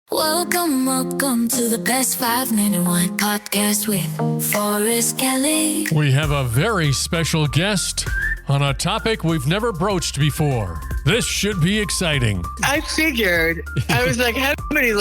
Welcome to the Best 5-Minute Wine Podcast with Forrest Kelly. We have a very special guest on a topic we've never broached before. This should be exciting. I figured. I was like, how do we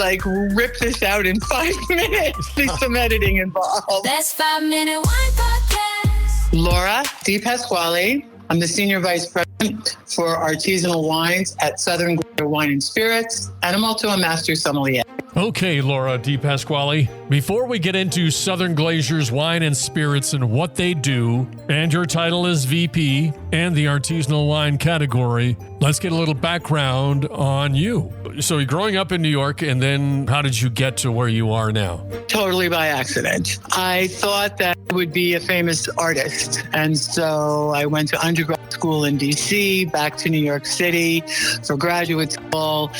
rip this out in 5 minutes? There's some editing involved. Best 5-Minute Wine Podcast. Laura DePasquale. I'm the Senior Vice President for Artisanal Wines at Southern Glacier Wine and Spirits, and I'm also a Master Sommelier. Okay, Laura DePasquale, before we get into Southern Glazier's Wine and Spirits and what they do, and your title is VP and the artisanal wine category, let's get a little background on you. So you're growing up in New York, and then how did you get to where you are now? Totally by accident. I thought that I would be a famous artist, and so I went to undergrad school in D.C., back to New York City for graduate school,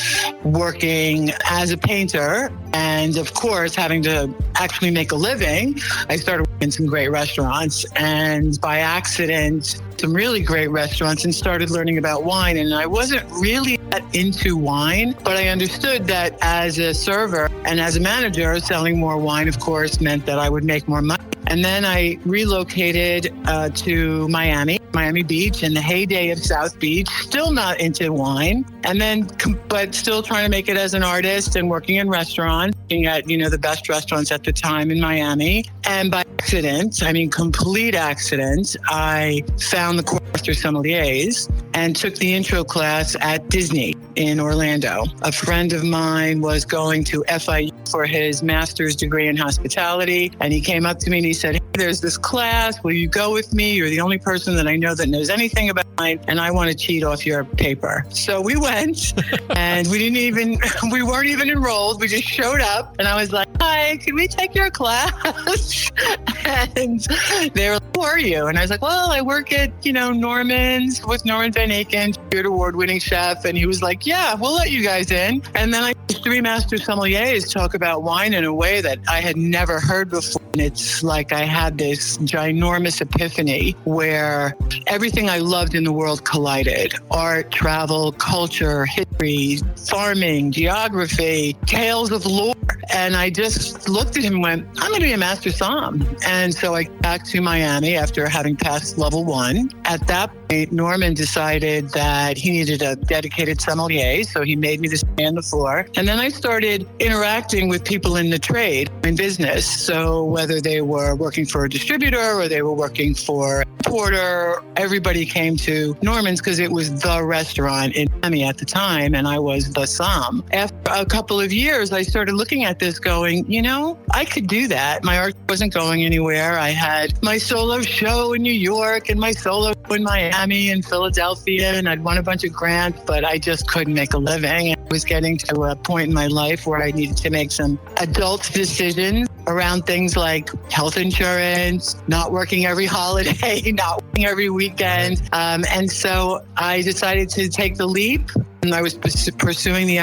working as a painter, and of course, having to actually make a living. I started working in some great restaurants, and by accident, some really great restaurants, and started learning about wine. And I wasn't really that into wine, but I understood that as a server and as a manager, selling more wine, of course, meant that I would make more money. And then I relocated to Miami Beach, in the heyday of South Beach, still not into wine. And then, but still trying to make it as an artist and working in restaurants, working at, the best restaurants at the time in Miami. And by accident, complete accident, I found the course Master Sommeliers and took the intro class at Disney in Orlando. A friend of mine was going to FIU for his master's degree in hospitality, and he came up to me and he said, "Hey, there's this class. Will you go with me? You're the only person that I know that knows anything about wine, and I want to cheat off your paper." So we went, and we weren't even enrolled. We just showed up, and I was like, "Hi, can we take your class?" And they were like, "Who are you?" And I was like, "Well, I work at, Norman's with Norman Van Aken, award-winning chef." And he was like, "Yeah, we'll let you guys in." And then I had 3 Master Sommeliers talk about wine in a way that I had never heard before. And it's like I had this ginormous epiphany where everything I loved in the world collided. Art, travel, culture, history, farming, geography, tales of lore. And I just looked at him and went, "I'm going to be a Master Somm." And so I got back to Miami after having passed level 1. At that point, Norman decided that he needed a dedicated sommelier, so he made me to stay on the floor. And then I started interacting with people in the trade, in business. So whether they were working for a distributor or they were working for a porter, everybody came to Norman's because it was the restaurant in Miami at the time, and I was the somm. After a couple of years, I started looking at this going, I could do that. My art wasn't going anywhere. I had my solo show in New York and my solo in Miami and Philadelphia, and I'd won a bunch of grants, but I just couldn't make a living. I was getting to a point in my life where I needed to make some adult decisions around things like health insurance, not working every holiday, not working every weekend. And so I decided to take the leap. And I was pursuing the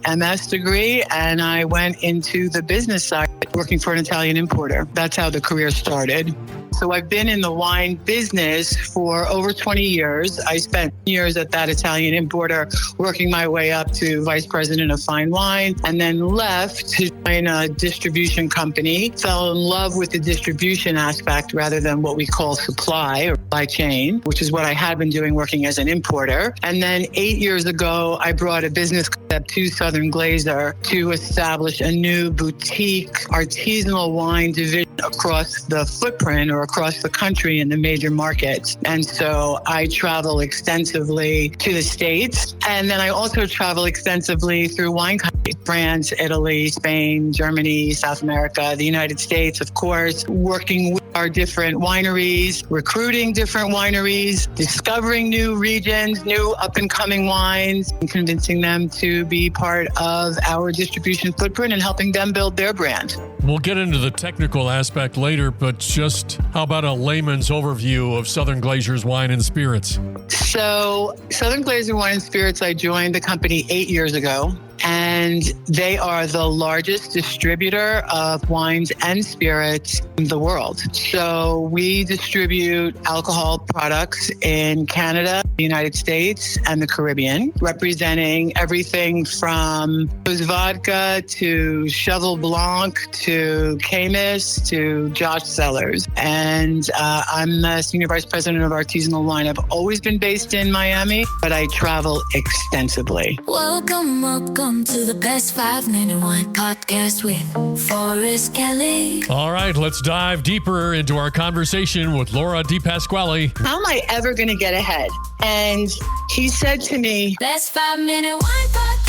MS degree, and I went into the business side, working for an Italian importer. That's how the career started. So I've been in the wine business for over 20 years. I spent years at that Italian importer, working my way up to vice president of fine wine, and then left to join a distribution company. Fell in love with the distribution aspect rather than what we call supply or supply chain, which is what I had been doing working as an importer. And then 8 years ago, I brought a business concept to Southern Glacier to establish a new boutique artisanal wine division across the footprint or across the country in the major markets. And so I travel extensively to the States. And then I also travel extensively through wine countries, France, Italy, Spain, Germany, South America, the United States, of course, working with our different wineries, recruiting different wineries, discovering new regions, new up-and-coming wines, and convincing them to be part of our distribution footprint and helping them build their brand. We'll get into the technical aspect later, but just how about a layman's overview of Southern Glazier's Wine and Spirits? So Southern Glacier Wine and Spirits, I joined the company 8 years ago. and they are the largest distributor of wines and spirits in the world. So we distribute alcohol products in Canada, the United States, and the Caribbean, representing everything from vodka to Cheval Blanc to Camus to Josh Cellars. And I'm the Senior Vice President of Artisanal Wine. I've always been based in Miami, but I travel extensively. Welcome to the Best 5 Minute Wine Podcast with Forrest Kelly. All right, let's dive deeper into our conversation with Laura DePasquale. How am I ever going to get ahead? And he said to me, Best 5 Minute Wine Podcast.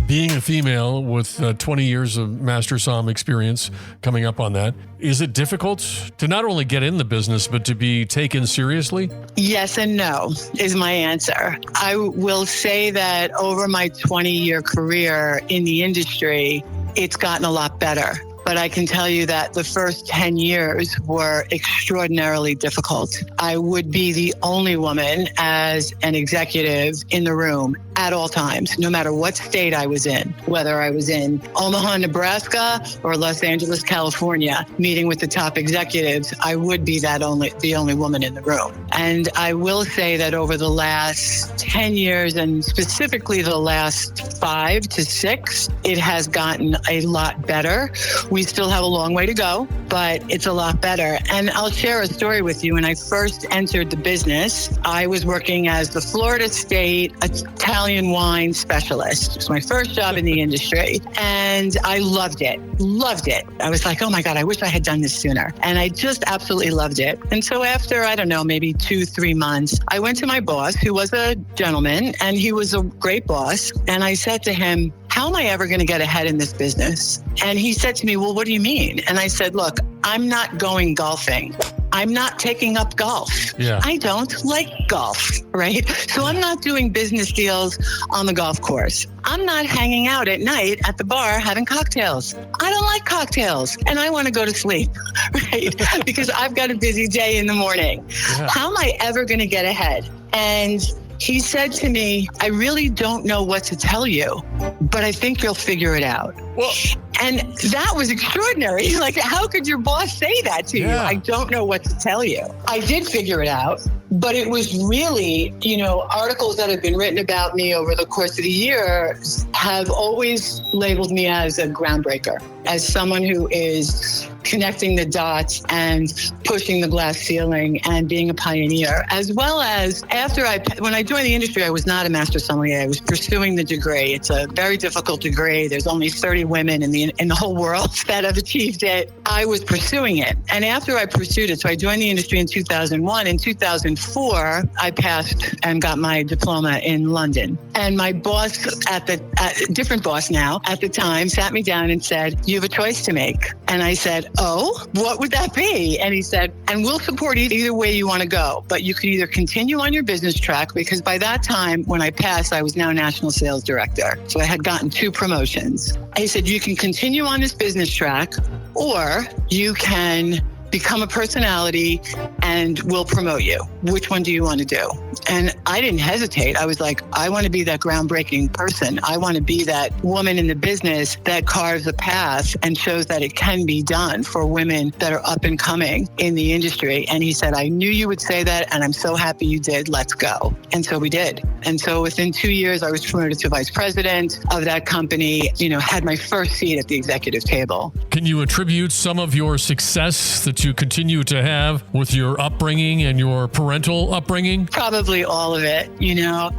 Being a female with 20 years of Master Somm experience coming up on that, is it difficult to not only get in the business, but to be taken seriously? yes and no is my answer. I will say that over my 20-year career in the industry, it's gotten a lot better. But I can tell you that the first 10 years were extraordinarily difficult. I would be the only woman as an executive in the room at all times, no matter what state I was in, whether I was in Omaha, Nebraska, or Los Angeles, California, meeting with the top executives, I would be the only woman in the room. And I will say that over the last 10 years, and specifically the last 5 to 6, it has gotten a lot better. We still have a long way to go, but it's a lot better. And I'll share a story with you. When I first entered the business, I was working as the Florida State Italian wine specialist. It was my first job in the industry, and I loved it. I was like, oh my God, I wish I had done this sooner. And I just absolutely loved it. And so after, I don't know, maybe 2-3 months, I went to my boss, who was a gentleman, and he was a great boss. And I said to him, how am I ever going to get ahead in this business? And he said to me, well, what do you mean? And I said, look, I'm not going golfing. I'm not taking up golf. Yeah. I don't like golf, right? So I'm not doing business deals on the golf course. I'm not hanging out at night at the bar having cocktails. I don't like cocktails, and I want to go to sleep, right? Because I've got a busy day in the morning. Yeah. How am I ever going to get ahead? And he said to me, I really don't know what to tell you, but I think you'll figure it out. Well, and that was extraordinary. Like, how could your boss say that to you? I don't know what to tell you. I did figure it out, but it was really, articles that have been written about me over the course of the year have always labeled me as a groundbreaker, as someone who is connecting the dots and pushing the glass ceiling and being a pioneer, as well as when I joined the industry, I was not a Master Sommelier. I was pursuing the degree. It's a very difficult degree. There's only 30 women in the whole world that have achieved it. I was pursuing it. And after I pursued it, so I joined the industry in 2001. In 2004, I passed and got my diploma in London. And my boss different boss now, at the time, sat me down and said, you have a choice to make. And I said, oh, what would that be? And he said, and we'll support either way you want to go, but you could either continue on your business track, because by that time, when I passed, I was now national sales director. So I had gotten 2 promotions. He said, you can continue on this business track, or you can become a personality and we'll promote you. Which one do you want to do? And I didn't hesitate. I was like, I want to be that groundbreaking person. I want to be that woman in the business that carves a path and shows that it can be done for women that are up and coming in the industry. And he said, I knew you would say that, and I'm so happy you did. Let's go. And so we did. And so within 2 years, I was promoted to vice president of that company, had my first seat at the executive table. Can you attribute some of your success that you continue to have with your upbringing and your parental upbringing? Probably all of it.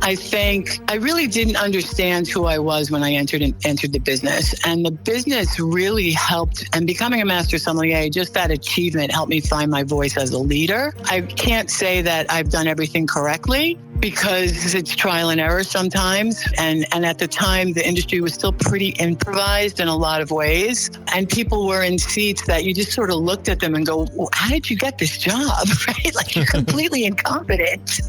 I think I really didn't understand who I was when I entered the business. And the business really helped. And becoming a Master Sommelier, just that achievement helped me find my voice as a leader. I can't say that I've done everything correctly, because it's trial and error sometimes. And at the time, the industry was still pretty improvised in a lot of ways. And people were in seats that you just sort of looked at them and go, well, how did you get this job? Right? Like, you're completely incompetent.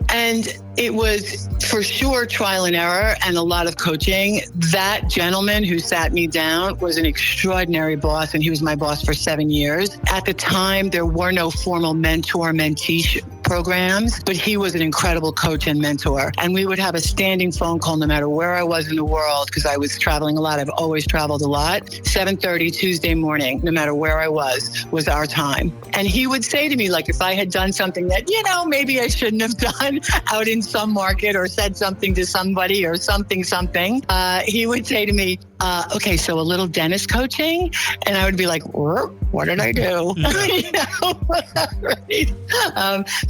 And it was for sure trial and error and a lot of coaching. That gentleman who sat me down was an extraordinary boss, and he was my boss for 7 years. At the time, there were no formal mentor-mentee programs, but he was an incredible coach and mentor. And we would have a standing phone call no matter where I was in the world, because I was traveling a lot. I've always traveled a lot. 7:30 Tuesday morning, no matter where I was our time. And he would say to me, like, if I had done something that, maybe I shouldn't have done out in some market, or said something to somebody or something, he would say to me, okay, so a little dentist coaching. And I would be like, what did I do? Right?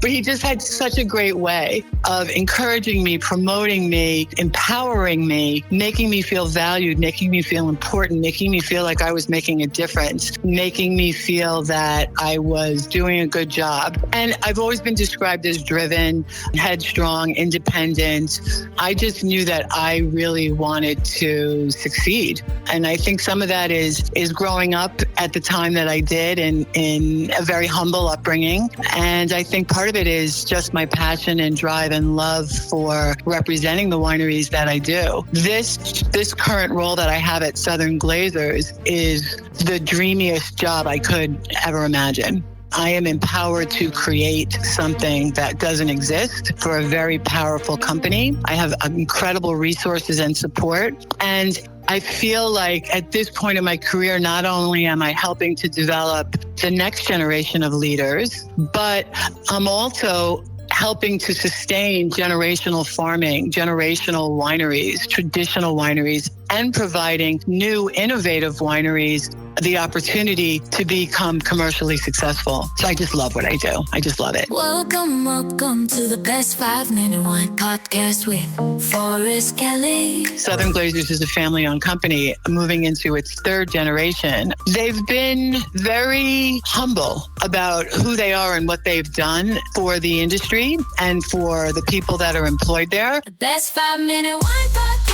But he just had such a great way of encouraging me, promoting me, empowering me, making me feel valued, making me feel important, making me feel like I was making a difference, making me feel that I was doing a good job. And I've always been described as driven, headstrong, independent. I just knew that I really wanted to succeed. And I think some of that is growing up at the time that I did in a very humble upbringing. And I think part of it is just my passion and drive and love for representing the wineries that I do. This current role that I have at Southern Glazers is the dreamiest job I could ever imagine. I am empowered to create something that doesn't exist for a very powerful company. I have incredible resources and support. And I feel like at this point in my career, not only am I helping to develop the next generation of leaders, but I'm also helping to sustain generational farming, generational wineries, traditional wineries, and providing new innovative wineries the opportunity to become commercially successful. So I just love what I do. I just love it. Welcome to the Best 5 Minute Wine Podcast with Forrest Kelly. Southern Glazers is a family-owned company moving into its third generation. They've been very humble about who they are and what they've done for the industry and for the people that are employed there. The Best 5 Minute Wine Podcast.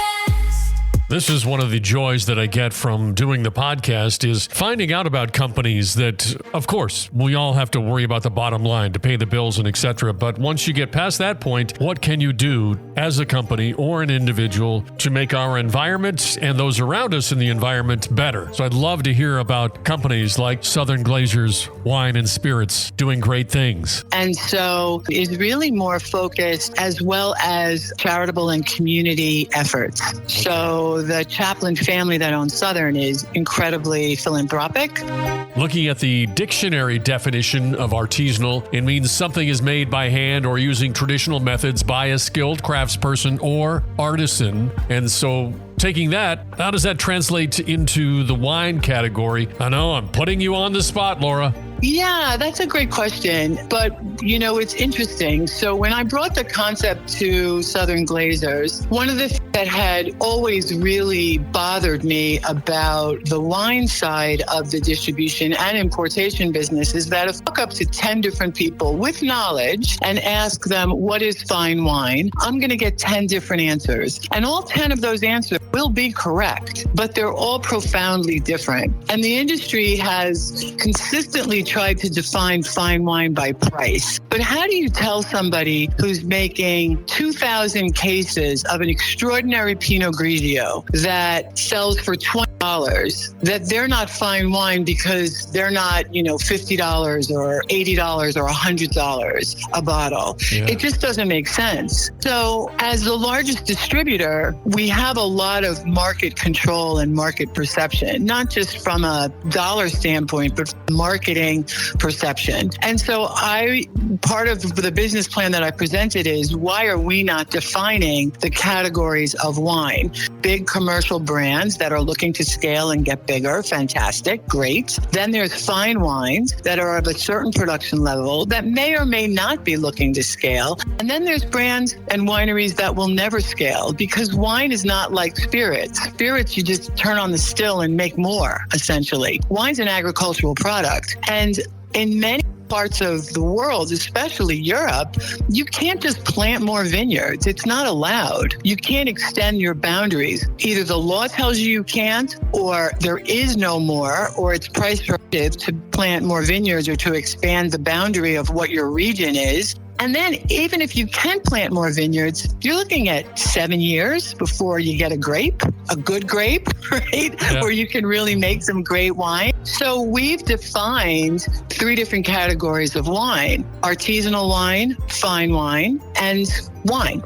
This is one of the joys that I get from doing the podcast is finding out about companies that, of course, we all have to worry about the bottom line to pay the bills and etc. But once you get past that point, what can you do as a company or an individual to make our environment and those around us in the environment better? So I'd love to hear about companies like Southern Glazers Wine and Spirits doing great things. And so it's really more focused as well as charitable and community efforts. So the Chaplin family that owns Southern is incredibly philanthropic. Looking at the dictionary definition of artisanal, it means something is made by hand or using traditional methods by a skilled craftsperson or artisan. And so taking that, how does that translate into the wine category? I know I'm putting you on the spot, Laura. Yeah, that's a great question. But, it's interesting. So when I brought the concept to Southern Glazers, one of the things that had always really bothered me about the wine side of the distribution and importation business is that if I walk up to 10 different people with knowledge and ask them what is fine wine, I'm going to get 10 different answers. And all 10 of those answers will be correct, but they're all profoundly different. And the industry has consistently tried to define fine wine by price. But how do you tell somebody who's making 2,000 cases of an extraordinary Pinot Grigio that sells for $20 that they're not fine wine because they're not, $50 or $80 or $100 a bottle? Yeah. It just doesn't make sense. So as the largest distributor, we have a lot of market control and market perception, not just from a dollar standpoint, but from marketing perception. And so part of the business plan that I presented is, why are we not defining the categories of wine? Big commercial brands that are looking to scale and get bigger, fantastic, great. Then there's fine wines that are of a certain production level that may or may not be looking to scale. And then there's brands and wineries that will never scale, because wine is not like spirits. Spirits, you just turn on the still and make more, essentially. Wine's an agricultural product. And in many parts of the world, especially Europe, you can't just plant more vineyards. It's not allowed. You can't extend your boundaries. Either the law tells you can't, or there is no more, or it's price prohibitive to plant more vineyards or to expand the boundary of what your region is. And then even if you can plant more vineyards, you're looking at 7 years before you get a grape, a good grape, right? Yeah. Where you can really make some great wine. So we've defined 3 different categories of wine: artisanal wine, fine wine, and wine.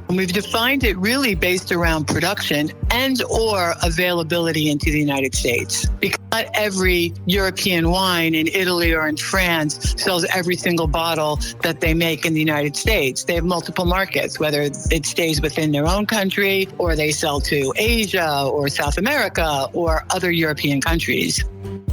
And we've defined it really based around production and or availability into the United States. Because not every European wine in Italy or in France sells every single bottle that they make in the United States. They have multiple markets, whether it stays within their own country or they sell to Asia or South America or other European countries.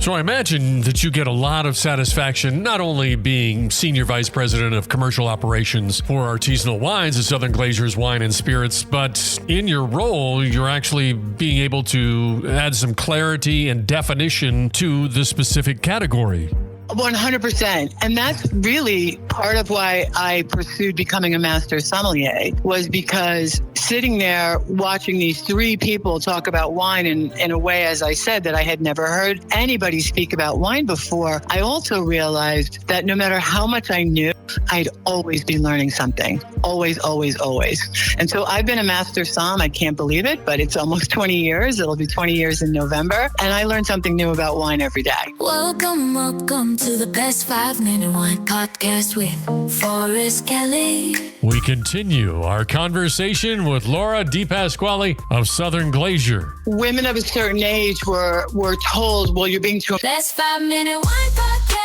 So I imagine that you get a lot of satisfaction not only being Senior Vice President of Commercial Operations for Artisanal Wines at Southern Glazer's Wine and Spirits, but in your role, you're actually being able to add some clarity and definition to the specific category. 100%. And that's really part of why I pursued becoming a Master Sommelier, was because sitting there watching these 3 people talk about wine in a way, as I said, that I had never heard anybody speak about wine before, I also realized that no matter how much I knew, I'd always be learning something. Always, always, always. And so I've been a Master Somm. I can't believe it, but it's almost 20 years. It'll be 20 years in November. And I learn something new about wine every day. Welcome to the Best 5 Minute Wine Podcast with Forrest Kelly. We continue our conversation with Laura DePasquale of Southern Glazier. Women of a certain age were told, well, you're being too... Best 5 Minute Wine Podcast.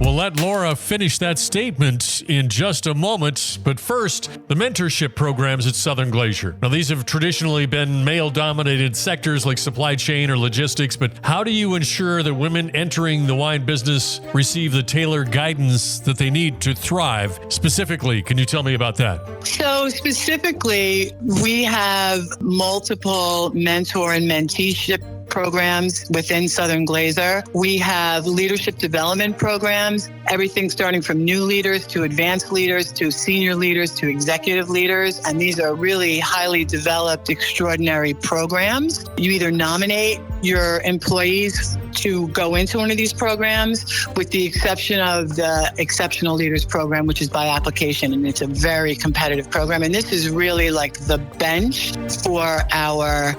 We'll let Laura finish that statement in just a moment, but first, the mentorship programs at Southern Glazier. Now, these have traditionally been male-dominated sectors like supply chain or logistics, but how do you ensure that women entering the wine business receive the tailored guidance that they need to thrive? Specifically, can you tell me about that? So specifically, we have multiple mentor and menteeship programs within Southern Glazer. We have leadership development programs, everything starting from new leaders to advanced leaders to senior leaders to executive leaders. And these are really highly developed, extraordinary programs. You either nominate your employees to go into one of these programs, with the exception of the Exceptional Leaders Program, which is by application, and it's a very competitive program. And this is really like the bench for our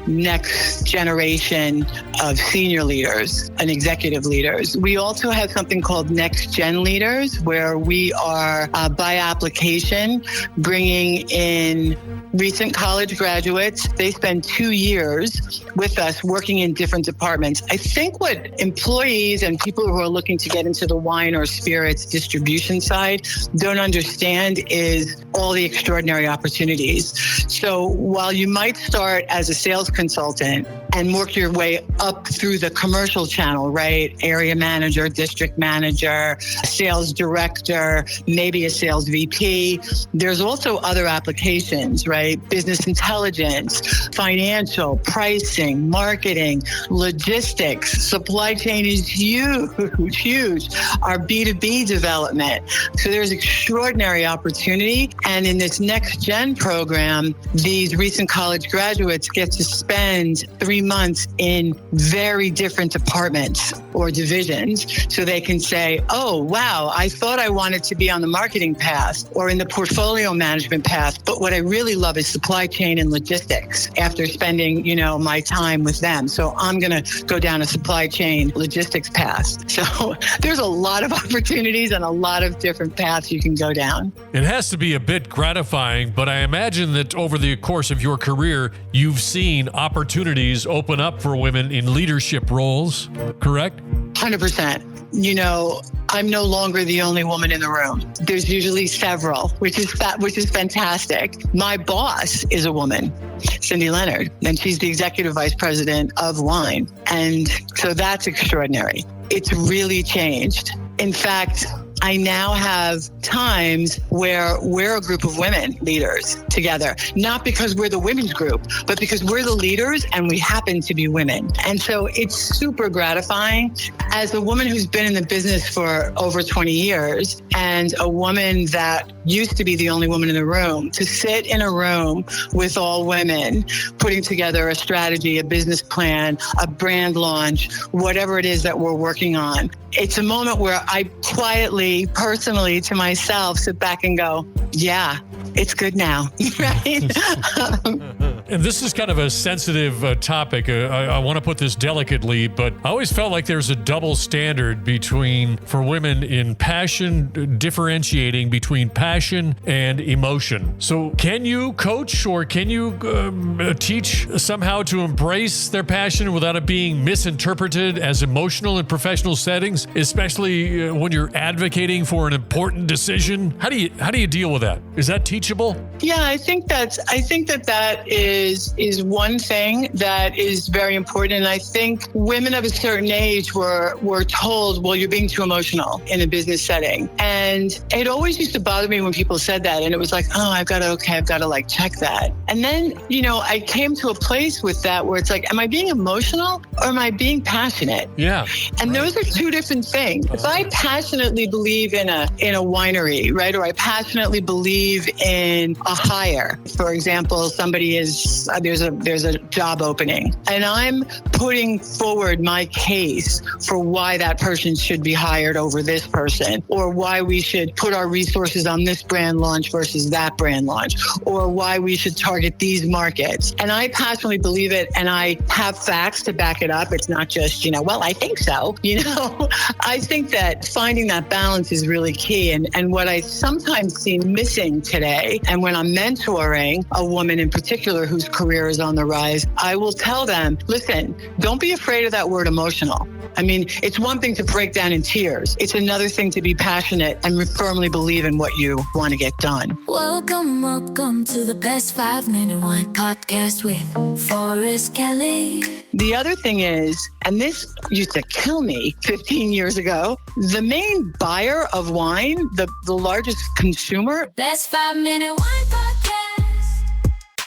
next generation of senior leaders and executive leaders. We also have something called Next Gen Leaders, where we are by application bringing in recent college graduates. They spend 2 years with us working in different departments. I think what employees and people who are looking to get into the wine or spirits distribution side don't understand is all the extraordinary opportunities. So while you might start as a sales consultant and work your way up through the commercial channel, right? Area manager, district manager, sales director, maybe a sales VP. There's also other applications, right? Business intelligence, financial, pricing, marketing, logistics, supply chain is huge. Our B2B development. So there's extraordinary opportunity. And in this Next Gen program, these recent college graduates get to spend 3 months in very different departments or divisions. So they can say, oh, wow, I thought I wanted to be on the marketing path or in the portfolio management path. But what I really love is supply chain and logistics after spending, my time with them. So I'm going to go down a supply chain logistics path. So there's a lot of opportunities and a lot of different paths you can go down. It has to be a bit gratifying, but I imagine that over the course of your career, you've seen opportunities open up for women in leadership roles, correct? 100%. I'm no longer the only woman in the room. There's usually several, which is fantastic. My boss is a woman, Cindy Leonard, and she's the executive vice president of wine. And so that's extraordinary. It's really changed. In fact, I now have times where we're a group of women leaders together, not because we're the women's group, but because we're the leaders and we happen to be women. And so it's super gratifying. As a woman who's been in the business for over 20 years and a woman that used to be the only woman in the room, to sit in a room with all women, putting together a strategy, a business plan, a brand launch, whatever it is that we're working on. It's a moment where I quietly, personally, to myself, sit back and go, yeah, it's good now, right? and this is kind of a sensitive topic. I want to put this delicately, but I always felt like there's a double standard for women in passion, differentiating between passion and emotion. So can you coach or can you teach somehow to embrace their passion without it being misinterpreted as emotional in professional settings, especially when you're advocating for an important decision? How do you deal with that? Is that teachable? Yeah, I think that is one thing that is very important. And I think women of a certain age were told, well, you're being too emotional in a business setting. And it always used to bother me when people said that. And it was like, oh, I've got to like check that. And then, I came to a place with that where it's like, am I being emotional or am I being passionate? Yeah. And those are two different things. If I passionately believe in a winery, right? Or I passionately believe in a hire. For example, there's a job opening and I'm putting forward my case for why that person should be hired over this person, or why we should put our resources on this brand launch versus that brand launch, or why we should target these markets. And I passionately believe it and I have facts to back it up. It's not just, well, I think so. I think that finding that balance is really key. And what I sometimes see missing today, and when I'm mentoring a woman in particular whose career is on the rise, I will tell them, listen, don't be afraid of that word emotional. I mean, it's one thing to break down in tears. It's another thing to be passionate and firmly believe in what you want to get done. Welcome to the Best 5 Minute Wine Podcast with Forrest Kelly. The other thing is, and this used to kill me 15 years ago, the main buyer of wine, the largest consumer. Best 5 Minute Wine Podcast.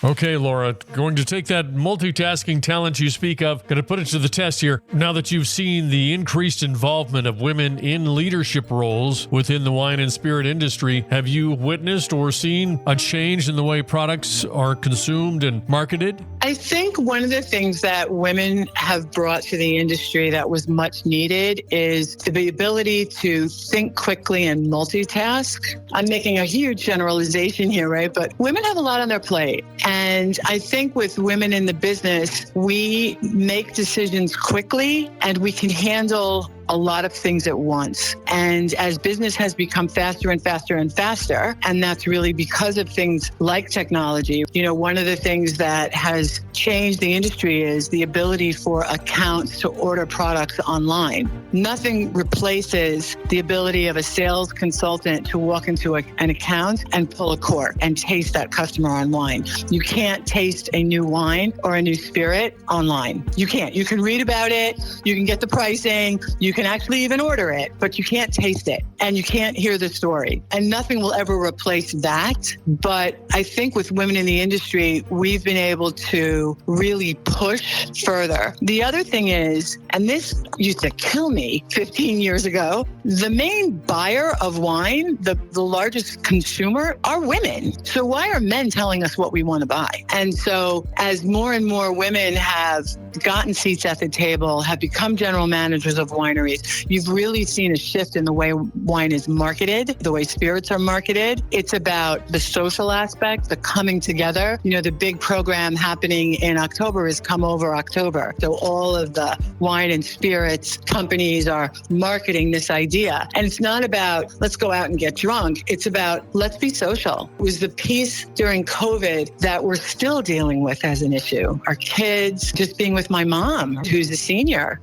Okay, Laura, going to take that multitasking talent you speak of, going to put it to the test here. Now that you've seen the increased involvement of women in leadership roles within the wine and spirit industry, have you witnessed or seen a change in the way products are consumed and marketed? I think one of the things that women have brought to the industry that was much needed is the ability to think quickly and multitask. I'm making a huge generalization here, right? But women have a lot on their plate. And I think with women in the business, we make decisions quickly and we can handle a lot of things at once. And as business has become faster and faster and faster, and that's really because of things like technology. One of the things that has changed the industry is the ability for accounts to order products online. Nothing replaces the ability of a sales consultant to walk into an account and pull a cork and taste that customer on wine. You can't taste a new wine or a new spirit online. You can't. You can read about it. You can get the pricing. You can actually even order it, but you can't taste it and you can't hear the story. And nothing will ever replace that. But I think with women in the industry, we've been able to really push further. The other thing is, and this used to kill me 15 years ago, the main buyer of wine, the largest consumer, are women. So why are men telling us what we want to buy? And so as more and more women have gotten seats at the table, have become general managers of wineries, you've really seen a shift in the way wine is marketed, the way spirits are marketed. It's about the social aspect, the coming together. The big program happening in October is Come Over October. So all of the wine and spirits companies are marketing this idea. And it's not about, let's go out and get drunk. It's about, let's be social. It was the piece during COVID that we're still dealing with as an issue. Our kids, just being with my mom, who's a senior,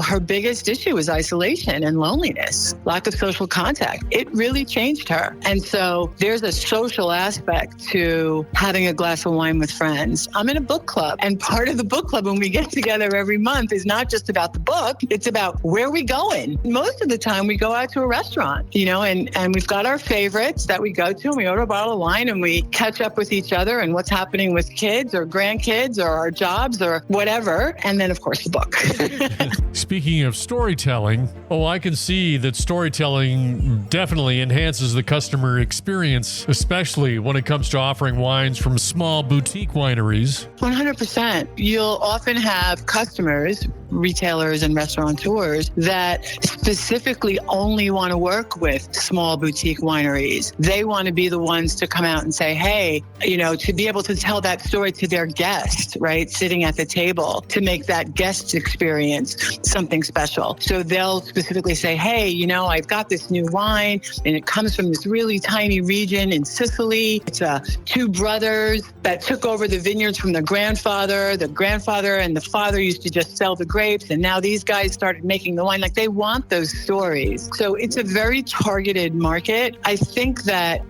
her biggest issue was isolation and loneliness, lack of social contact. It really changed her. And so there's a social aspect to having a glass of wine with friends. I'm in a book club, and part of the book club when we get together every month is not just about the book, it's about where are we going. Most of the time we go out to a restaurant, and we've got our favorites that we go to, and we order a bottle of wine and we catch up with each other and what's happening with kids or grandkids or our jobs or whatever. And then of course the book. Speaking of storytelling, I can see that storytelling definitely enhances the customer experience, especially when it comes to offering wines from small boutique wineries. 100%. You'll often have customers retailers and restaurateurs that specifically only want to work with small boutique wineries. They want to be the ones to come out and say, hey, to be able to tell that story to their guest, right? Sitting at the table, to make that guest experience something special. So they'll specifically say, hey, I've got this new wine and it comes from this really tiny region in Sicily. It's two brothers that took over the vineyards from the grandfather. The grandfather and the father used to just sell the grapes, and now these guys started making the wine. Like, they want those stories. So it's a very targeted market. I think that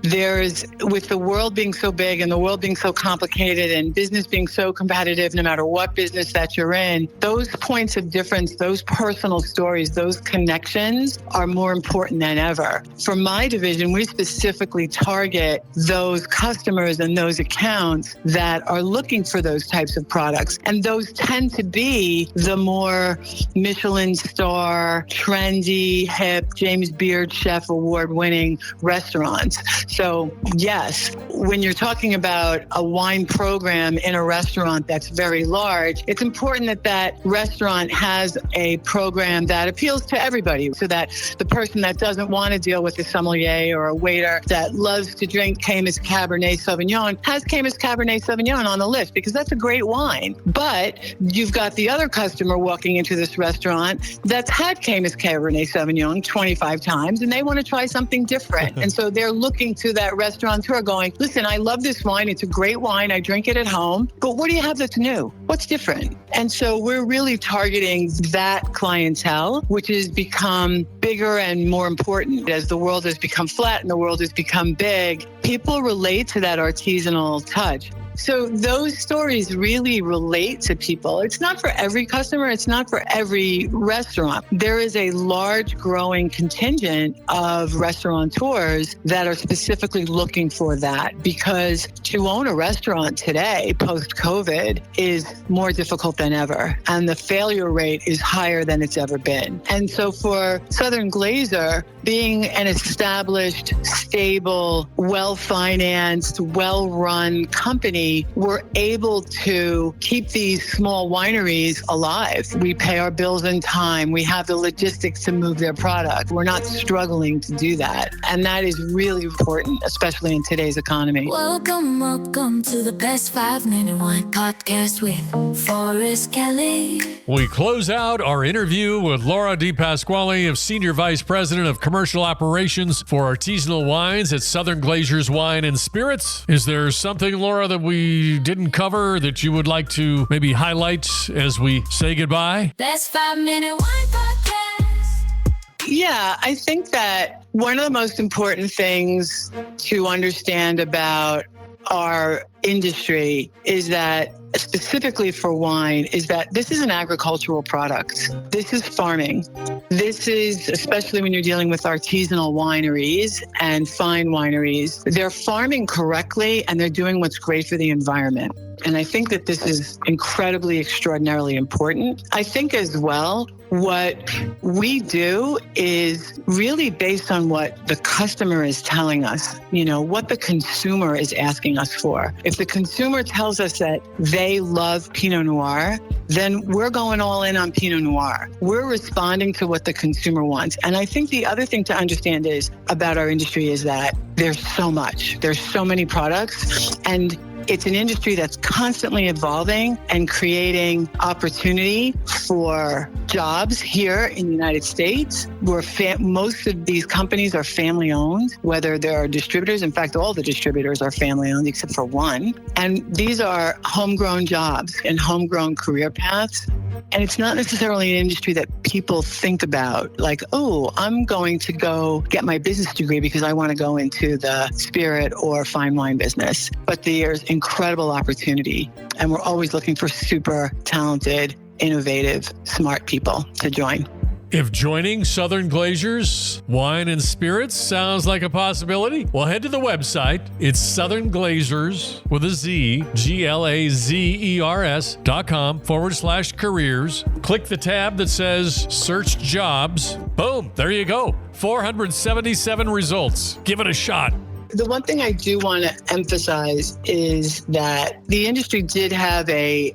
with the world being so big and the world being so complicated and business being so competitive, no matter what business that you're in, those points of difference, those personal stories, those connections are more important than ever. For my division, we specifically target those customers and those accounts that are looking for those types of products. And those tend to be the more Michelin star, trendy, hip, James Beard Chef award-winning restaurants. So yes, when you're talking about a wine program in a restaurant that's very large, it's important that that restaurant has a program that appeals to everybody, so that the person that doesn't want to deal with a sommelier or a waiter that loves to drink Caymus Cabernet Sauvignon has Caymus Cabernet Sauvignon on the list, because that's a great wine. But you've got the other customer walking into this restaurant that's had Caymus Cabernet Sauvignon 25 times, and they want to try something different. And so they're looking to that restaurateur going, listen, I love this wine. It's a great wine. I drink it at home. But what do you have that's new? What's different? And so we're really targeting that clientele, which has become bigger and more important as the world has become flat and the world has become big. People relate to that artisanal touch. So those stories really relate to people. It's not for every customer. It's not for every restaurant. There is a large growing contingent of restaurateurs that are specifically looking for that, because to own a restaurant today, post-COVID, is more difficult than ever. And the failure rate is higher than it's ever been. And so for Southern Glazer, being an established, stable, well-financed, well-run company, we're able to keep these small wineries alive. We pay our bills in time. We have the logistics to move their product. We're not struggling to do that. And that is really important, especially in today's economy. Welcome to the Best 5 Minute Wine Podcast with Forrest Kelly. We close out our interview with Laura DePasquale, of Senior Vice President of Commercial Operations for Artisanal Wines at Southern Glazer's Wine and Spirits. Is there something, Laura, that we didn't cover that you would like to maybe highlight as we say goodbye? Best 5 Minute Wine Podcast. Yeah, I think that one of the most important things to understand about our industry is that, specifically for wine, is that this is an agricultural product. This is farming. This is, especially when you're dealing with artisanal wineries and fine wineries, they're farming correctly and they're doing what's great for the environment. And I think that this is incredibly, extraordinarily important. I think as well, what we do is really based on what the customer is telling us, what the consumer is asking us for. If the consumer tells us that they love Pinot Noir, then we're going all in on Pinot Noir. We're responding to what the consumer wants. And I think the other thing to understand is about our industry is that there's so much. There's so many products, and it's an industry that's constantly evolving and creating opportunity for jobs here in the United States, where most of these companies are family owned, whether they're distributors. In fact, all the distributors are family owned except for one. And these are homegrown jobs and homegrown career paths. And it's not necessarily an industry that people think about, like, oh, I'm going to go get my business degree because I want to go into the spirit or fine wine business. But there's incredible opportunity. And we're always looking for super talented, innovative, smart people to join. If joining Southern Glazer's Wine and Spirits sounds like a possibility, well, head to the website. It's Southern Glazers with a Z, glazers.com/careers. Click the tab that says Search Jobs. Boom, there you go. 477 results. Give it a shot. The one thing I do want to emphasize is that the industry had a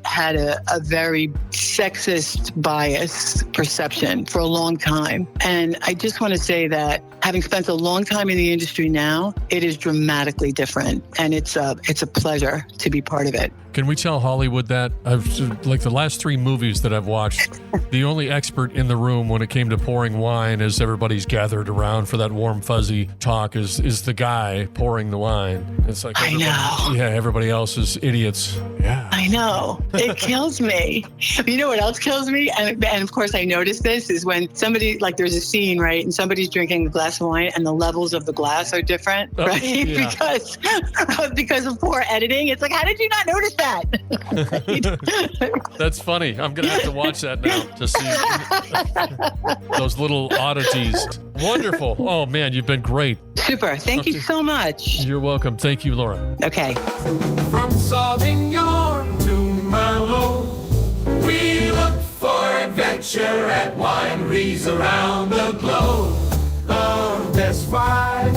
very sexist bias perception for a long time. And I just want to say that having spent a long time in the industry now, it is dramatically different. And it's a pleasure to be part of it. Can we tell Hollywood that? Like the last 3 movies that I've watched, the only expert in the room when it came to pouring wine as everybody's gathered around for that warm, fuzzy talk is the guy pouring the wine. It's like, I know. Yeah, everybody else is idiots. Yeah. I know. It kills me. You know what else kills me? And of course I notice this is when somebody, like there's a scene, right? And somebody's drinking a glass of wine and the levels of the glass are different, right? Yeah. because of poor editing. It's like, how did you not notice that? That's funny. I'm going to have to watch that now to see those little oddities. Wonderful. Oh, man, you've been great. Super. Thank you so much. You're welcome. Thank you, Laura. Okay. From Sauvignon to Merlot, we look for adventure at wineries around the globe. The best wine